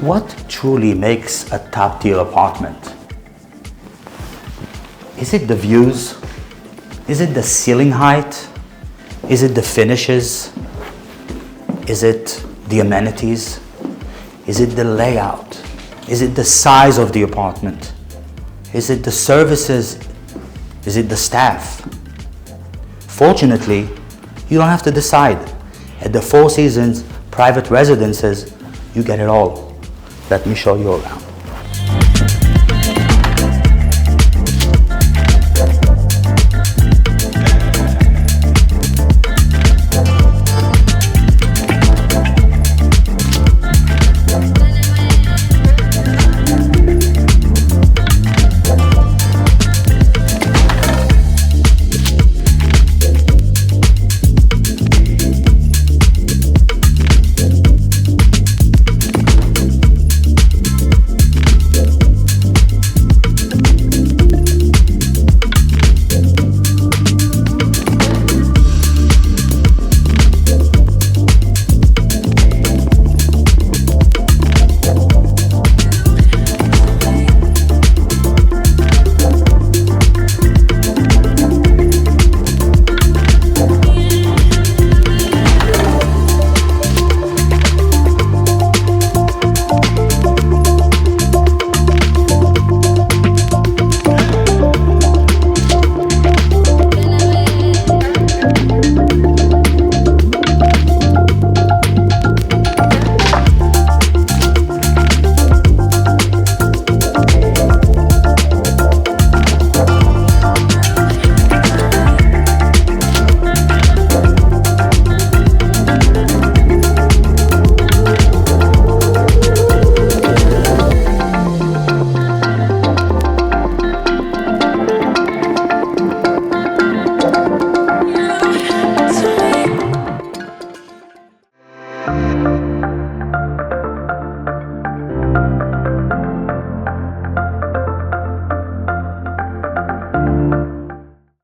What truly makes a top-tier apartment? Is it the views? Is it the ceiling height? Is it the finishes? Is it the amenities? Is it the layout? Is it the size of the apartment? Is it the services? Is it the staff? Fortunately, you don't have to decide. At the Four Seasons private residences, you get it all. Let me show you around.